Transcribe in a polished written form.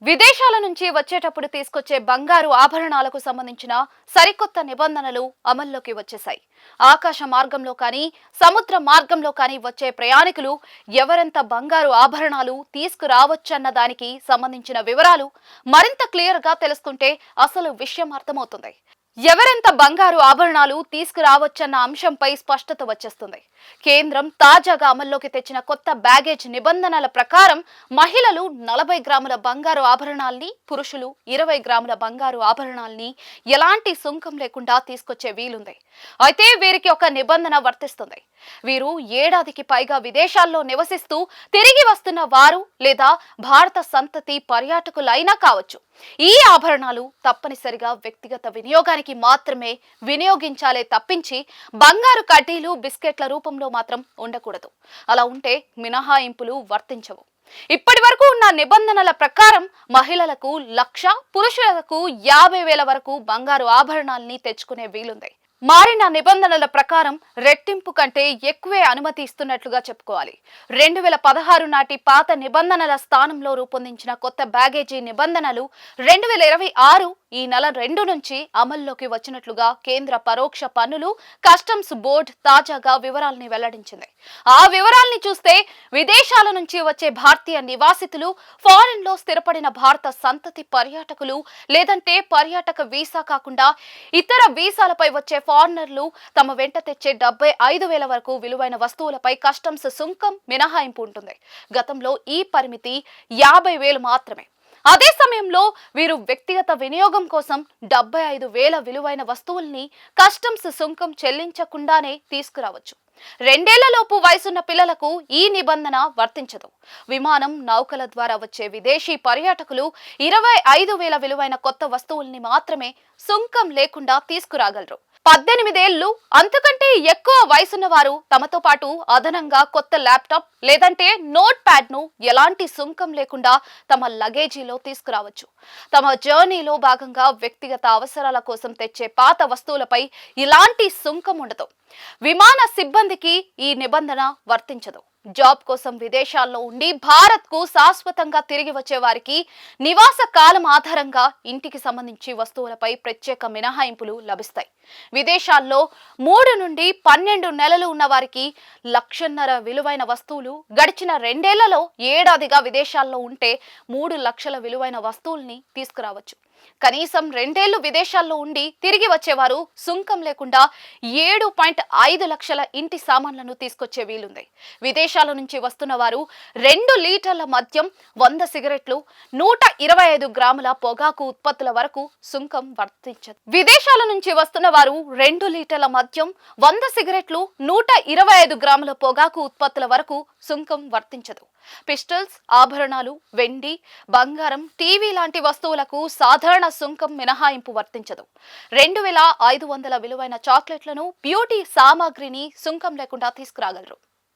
విదేశాల నుంచి వచ్చేటప్పుడు తీసుకొచ్చే బంగారు ఆభరణాలకు సంబంధించిన సరికొత్త నిబంధనలు అమల్లోకి వచ్చేశాయి. ఆకాశ మార్గంలో కానీ సముద్ర మార్గంలో కానీ వచ్చే ప్రయాణికులు ఎవరెంత బంగారు ఆభరణాలు తీసుకురావచ్చన్న దానికి సంబంధించిన వివరాలు మరింత క్లియర్ గా తెలుసుకుంటే అసలు విషయం అర్థమవుతుంది. ఎవరెంత బంగారు ఆభరణాలు తీసుకురావచ్చన్న అంశంపై స్పష్టత వచ్చేస్తుంది. కేంద్రం తాజాగా అమల్లోకి తెచ్చిన కొత్త బ్యాగేజ్ నిబంధనల ప్రకారం మహిళలు 40 గ్రాముల బంగారు ఆభరణాల్ని, పురుషులు 20 గ్రాముల బంగారు ఆభరణాల్ని ఎలాంటి సుంకం లేకుండా తీసుకొచ్చే వీలుంది. అయితే వీరికి ఒక నిబంధన వర్తిస్తుంది. వీరు ఏడాదికి పైగా విదేశాల్లో నివసిస్తూ తిరిగి వస్తున్న వారు లేదా భారత సంతతి పర్యాటకులైనా కావచ్చు. ఈ ఆభరణాలు తప్పనిసరిగా వ్యక్తిగత వినియోగానికి మాత్రమే వినియోగించాలే తప్పించి బంగారు కడ్డీలు, బిస్కెట్ల రూపంలో మాత్రం ఉండకూడదు. అలా ఉంటే మినహాయింపులు వర్తించవు. ఇప్పటి వరకు ఉన్న నిబంధనల ప్రకారం మహిళలకు 1,00,000, పురుషులకు 50,000 వరకు బంగారు ఆభరణాల్ని తెచ్చుకునే వీలుంది. మారిన నిబంధనల ప్రకారం రెట్టింపు కంటే ఎక్కువే అనుమతి ఇస్తున్నట్లుగా చెప్పుకోవాలి. 2016 నాటి పాత నిబంధనల స్థానంలో రూపొందించిన కొత్త బ్యాగేజీ నిబంధనలు 2026 ఈ నెల 2 నుంచి అమల్లోకి వచ్చినట్లుగా కేంద్ర పరోక్ష పన్నులు కస్టమ్స్ బోర్డు తాజాగా వివరాల్ని వెల్లడించింది. ఆ వివరాల్ని చూస్తే విదేశాల నుంచి వచ్చే భారతీయ నివాసితులు, ఫారెన్ లో స్థిరపడిన భారత సంతతి పర్యాటకులు లేదంటే పర్యాటక వీసా కాకుండా ఇతర వీసాలపై వచ్చే ఫారినర్లు తమ వెంట తెచ్చే 75,000 వరకు విలువైన వస్తువులపై కస్టమ్స్ సుంకం మినహాయింపు ఉంటుంది. గతంలో ఈ పరిమితి 50,000 మాత్రమే. అదే సమయంలో వీరు వ్యక్తిగత వినియోగం కోసం 75,000 విలువైన వస్తువుల్ని కస్టమ్స్ సుంకం చెల్లించకుండానే తీసుకురావచ్చు. 2 ఏళ్లలోపు వయసున్న పిల్లలకు ఈ నిబంధన వర్తించదు. విమానం, నౌకల ద్వారా వచ్చే విదేశీ పర్యాటకులు 25,000 విలువైన కొత్త వస్తువుల్ని మాత్రమే సుంకం లేకుండా తీసుకురాగలరు. 18 ఏళ్లు అంతకంటే ఎక్కువ వయసున్న వారు తమతో పాటు అదనంగా కొత్త ల్యాప్టాప్ లేదంటే నోట్ ప్యాడ్ ను ఎలాంటి సుంకం లేకుండా తమ లగేజీలో తీసుకురావచ్చు. తమ జర్నీలో భాగంగా వ్యక్తిగత అవసరాల కోసం తెచ్చే పాత వస్తువులపై ఇలాంటి సుంకం ఉండదు. విమాన సిబ్బందికి ఈ నిబంధన వర్తించదు. జాబ్ కోసం విదేశాల్లో ఉండి భారత్ కు శాశ్వతంగా తిరిగి వచ్చే వారికి నివాస కాలం ఆధారంగా ఇంటికి సంబంధించి వస్తువులపై ప్రత్యేక మినహాయింపులు లభిస్తాయి. విదేశాల్లో 3 నుండి 12 నెలలు ఉన్న వారికి 1,50,000 విలువైన వస్తువులు, గడిచిన 2 ఏళ్లలో ఏడాదిగా విదేశాల్లో ఉంటే 3 లక్షల విలువైన వస్తువుల్ని తీసుకురావచ్చు. కనీసం 2 ఏళ్లు విదేశాల్లో ఉండి తిరిగి వచ్చేవారు సుంకం లేకుండా 7.5 లక్షల ఇంటి సామాన్లను తీసుకొచ్చే వీలుంది. విదేశాల నుంచి వస్తున్న వారు 2 లీటర్ల మద్యం, 100 సిగరెట్లు, 125 గ్రాముల పొగాకు ఉత్పత్తుల వరకు సుంకం వర్తించదు. విదేశాల నుంచి వస్తున్న వారు 2 లీటర్ల మద్యం, 100 సిగరెట్లు, 125 గ్రాముల పొగాకు ఉత్పత్తుల వరకు సుంకం వర్తించదు. పిస్టల్స్, ఆభరణాలు, వెండి, బంగారం, టీవీ లాంటి వస్తువులకు సాధారణ సుంకం మినహాయింపు వర్తించదు. 2,500 విలువైన చాక్లెట్లను, బ్యూటీ సామాగ్రిని సుంకం లేకుండా తీసుకురాగలరు.